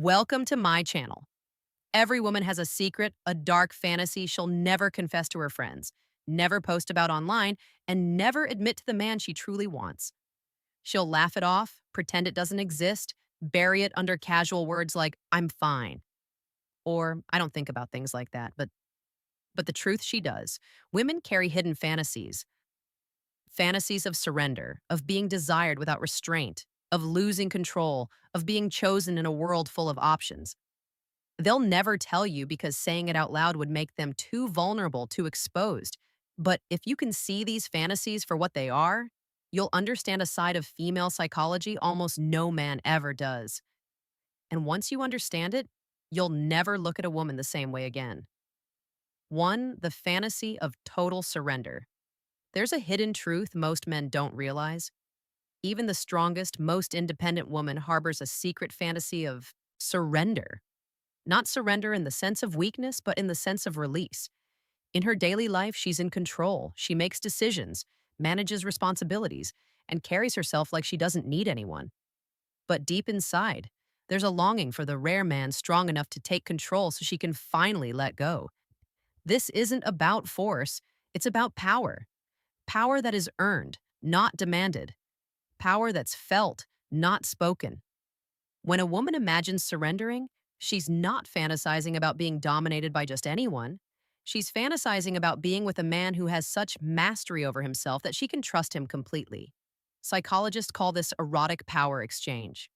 Welcome to my channel. Every woman has a secret, a dark fantasy she'll never confess to her friends, never post about online, and never admit to the man she truly wants. She'll laugh it off, pretend it doesn't exist, bury it under casual words like, I'm fine. Or, I don't think about things like that, but the truth she does. Women carry hidden fantasies. Fantasies of surrender, of being desired without restraint, of losing control, of being chosen in a world full of options. They'll never tell you because saying it out loud would make them too vulnerable, too exposed. But if you can see these fantasies for what they are, you'll understand a side of female psychology almost no man ever does. And once you understand it, you'll never look at a woman the same way again. One, the fantasy of total surrender. There's a hidden truth most men don't realize. Even the strongest, most independent woman harbors a secret fantasy of surrender. Not surrender in the sense of weakness, but in the sense of release. In her daily life, she's in control. She makes decisions, manages responsibilities, and carries herself like she doesn't need anyone. But deep inside, there's a longing for the rare man strong enough to take control so she can finally let go. This isn't about force, it's about power. Power that is earned, not demanded. Power that's felt, not spoken. When a woman imagines surrendering, she's not fantasizing about being dominated by just anyone. She's fantasizing about being with a man who has such mastery over himself that she can trust him completely. Psychologists call this erotic power exchange.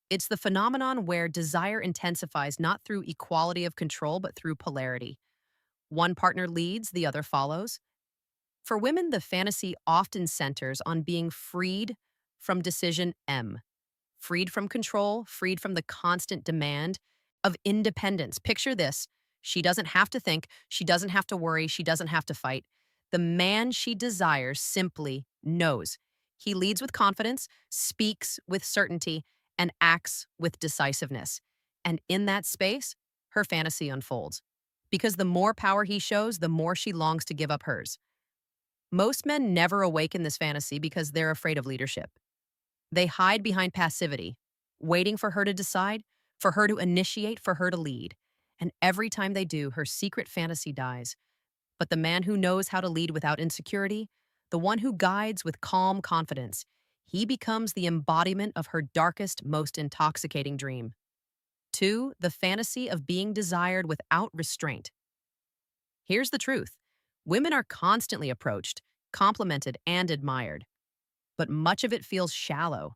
It's the phenomenon where desire intensifies not through equality of control but through polarity. One partner leads, the other follows. For women, the fantasy often centers on being freed from decision M. Freed from control, freed from the constant demand of independence. Picture this. She doesn't have to think, she doesn't have to worry, she doesn't have to fight. The man she desires simply knows. He leads with confidence, speaks with certainty, and acts with decisiveness. And in that space, her fantasy unfolds. Because the more power he shows, the more she longs to give up hers. Most men never awaken this fantasy because they're afraid of leadership. They hide behind passivity, waiting for her to decide, for her to initiate, for her to lead. And every time they do, her secret fantasy dies. But the man who knows how to lead without insecurity, the one who guides with calm confidence, he becomes the embodiment of her darkest, most intoxicating dream. Two, the fantasy of being desired without restraint. Here's the truth. Women are constantly approached, complimented, and admired. But much of it feels shallow.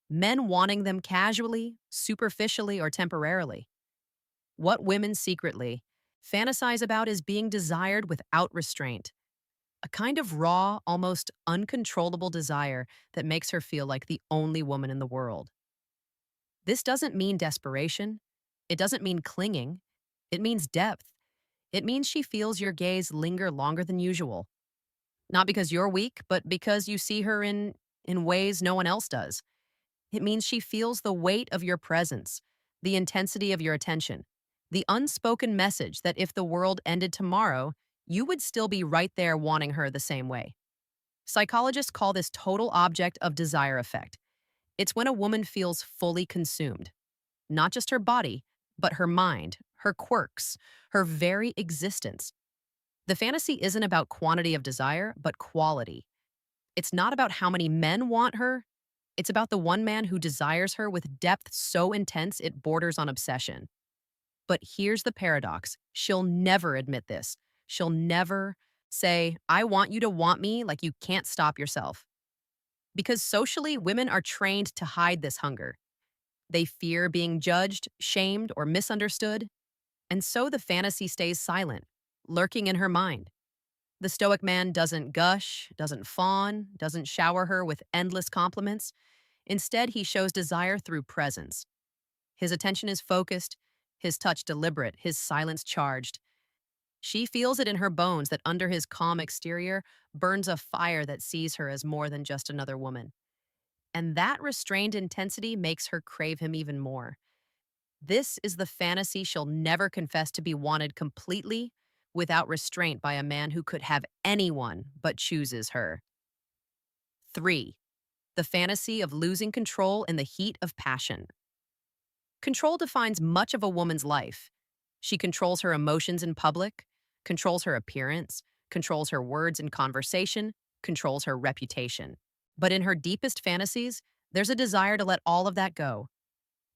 Men wanting them casually, superficially, or temporarily. What women secretly fantasize about is being desired without restraint, a kind of raw, almost uncontrollable desire that makes her feel like the only woman in the world. This doesn't mean desperation. It doesn't mean clinging. It means depth. It means she feels your gaze linger longer than usual. Not because you're weak, but because you see her in ways no one else does. It means she feels the weight of your presence, the intensity of your attention, the unspoken message that if the world ended tomorrow, you would still be right there wanting her the same way. Psychologists call this total object of desire effect. It's when a woman feels fully consumed, not just her body, but her mind, her quirks, her very existence. The fantasy isn't about quantity of desire, but quality. It's not about how many men want her. It's about the one man who desires her with depth so intense it borders on obsession. But here's the paradox. She'll never admit this. She'll never say, I want you to want me like you can't stop yourself. Because socially, women are trained to hide this hunger. They fear being judged, shamed, or misunderstood. And so the fantasy stays silent, lurking in her mind. The stoic man doesn't gush, doesn't fawn, doesn't shower her with endless compliments. Instead, he shows desire through presence. His attention is focused, his touch deliberate, his silence charged. She feels it in her bones that under his calm exterior burns a fire that sees her as more than just another woman. And that restrained intensity makes her crave him even more. This is the fantasy she'll never confess to be wanted completely without restraint by a man who could have anyone but chooses her. 3. The fantasy of losing control in the heat of passion. Control defines much of a woman's life. She controls her emotions in public, controls her appearance, controls her words in conversation, controls her reputation. But in her deepest fantasies, there's a desire to let all of that go,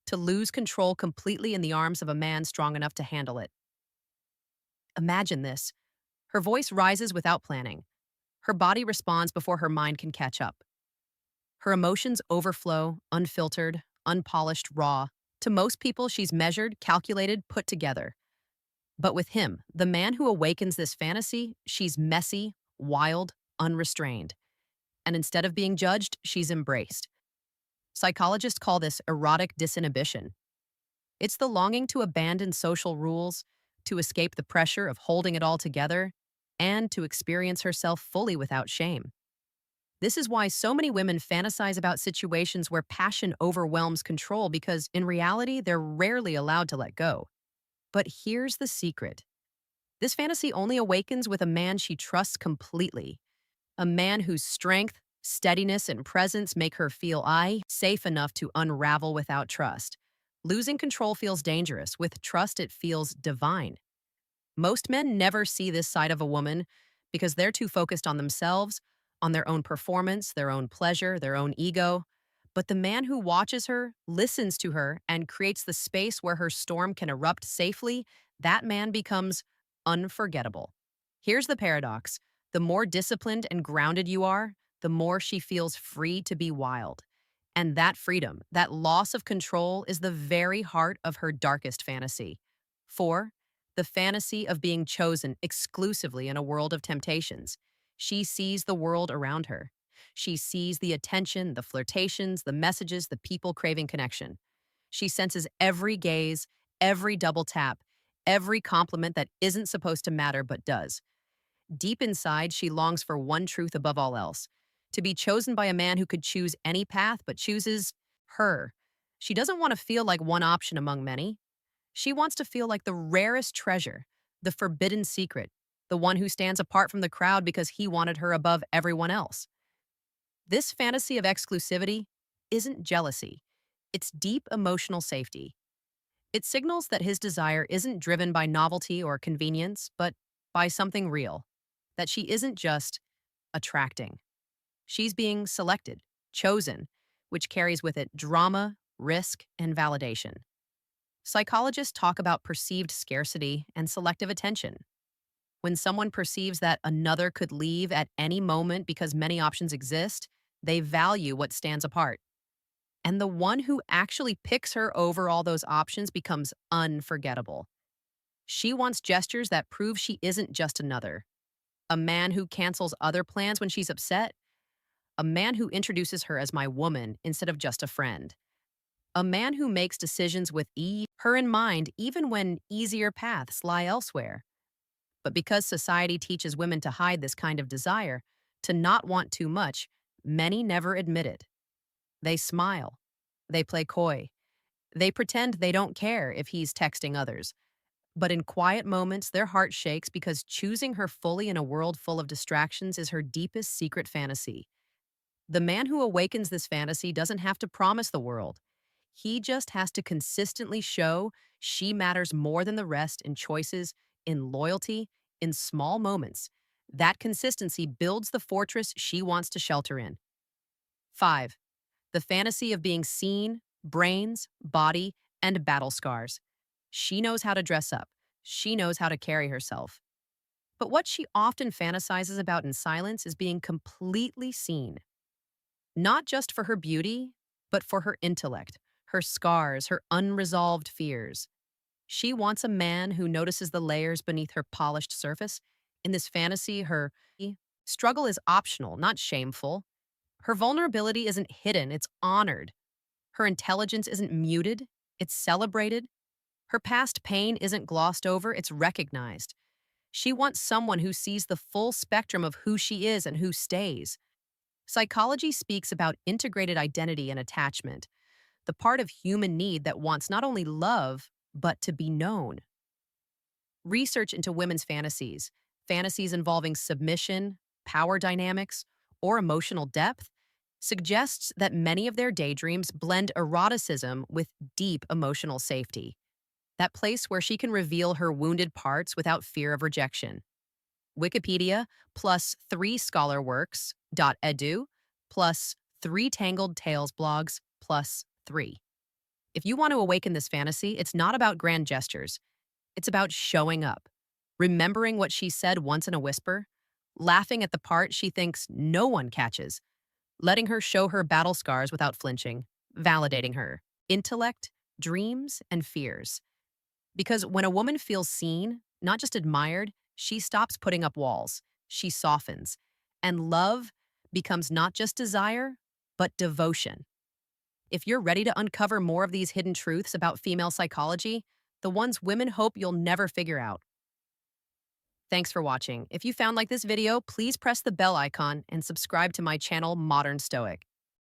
to lose control completely in the arms of a man strong enough to handle it. Imagine this. Her voice rises without planning. Her body responds before her mind can catch up. Her emotions overflow, unfiltered, unpolished, raw. To most people, she's measured, calculated, put together. But with him, the man who awakens this fantasy, she's messy, wild, unrestrained. And instead of being judged, she's embraced. Psychologists call this erotic disinhibition. It's the longing to abandon social rules, to escape the pressure of holding it all together, and to experience herself fully without shame. This is why so many women fantasize about situations where passion overwhelms control because, in reality, they're rarely allowed to let go. But here's the secret. This fantasy only awakens with a man she trusts completely. A man whose strength, steadiness, and presence make her feel safe enough to unravel without trust. Losing control feels dangerous. With trust, it feels divine. Most men never see this side of a woman because they're too focused on themselves, on their own performance, their own pleasure, their own ego. But the man who watches her, listens to her, and creates the space where her storm can erupt safely, that man becomes unforgettable. Here's the paradox. The more disciplined and grounded you are, the more she feels free to be wild. And that freedom, that loss of control, is the very heart of her darkest fantasy. 4. The fantasy of being chosen exclusively in a world of temptations. She sees the world around her. She sees the attention, the flirtations, the messages, the people craving connection. She senses every gaze, every double tap, every compliment that isn't supposed to matter but does. Deep inside, she longs for one truth above all else: to be chosen by a man who could choose any path but chooses her. She doesn't want to feel like one option among many. She wants to feel like the rarest treasure, the forbidden secret, the one who stands apart from the crowd because he wanted her above everyone else. This fantasy of exclusivity isn't jealousy. It's deep emotional safety. It signals that his desire isn't driven by novelty or convenience, but by something real, that she isn't just attracting. She's being selected, chosen, which carries with it drama, risk, and validation. Psychologists talk about perceived scarcity and selective attention. When someone perceives that another could leave at any moment because many options exist, they value what stands apart. And the one who actually picks her over all those options becomes unforgettable. She wants gestures that prove she isn't just another. A man who cancels other plans when she's upset. A man who introduces her as my woman instead of just a friend. A man who makes decisions with her in mind even when easier paths lie elsewhere. But because society teaches women to hide this kind of desire, to not want too much, many never admit it. They smile. They play coy. They pretend they don't care if he's texting others. But in quiet moments, their heart shakes because choosing her fully in a world full of distractions is her deepest secret fantasy. The man who awakens this fantasy doesn't have to promise the world. He just has to consistently show she matters more than the rest in choices, in loyalty, in small moments. That consistency builds the fortress she wants to shelter in. 5. The fantasy of being seen, brains, body, and battle scars. She knows how to dress up. She knows how to carry herself. But what she often fantasizes about in silence is being completely seen. Not just for her beauty, but for her intellect, her scars, her unresolved fears. She wants a man who notices the layers beneath her polished surface. In this fantasy, her struggle is optional, not shameful. Her vulnerability isn't hidden, it's honored. Her intelligence isn't muted, it's celebrated. Her past pain isn't glossed over, it's recognized. She wants someone who sees the full spectrum of who she is and who stays. Psychology speaks about integrated identity and attachment, the part of human need that wants not only love, but to be known. Research into women's fantasies involving submission, power dynamics, or emotional depth, suggests that many of their daydreams blend eroticism with deep emotional safety, that place where she can reveal her wounded parts without fear of rejection. Wikipedia plus three scholar works dot edu plus three Tangled Tales blogs plus three. If you want to awaken this fantasy, it's not about grand gestures. It's about showing up, remembering what she said once in a whisper, laughing at the part she thinks no one catches, letting her show her battle scars without flinching, validating her intellect, dreams, and fears. Because when a woman feels seen, not just admired, she stops putting up walls. She softens. And love becomes not just desire, but devotion. If you're ready to uncover more of these hidden truths about female psychology, the ones women hope you'll never figure out. Thanks for watching. If you found like this video, please press the bell icon and subscribe to my channel, Modern Stoic.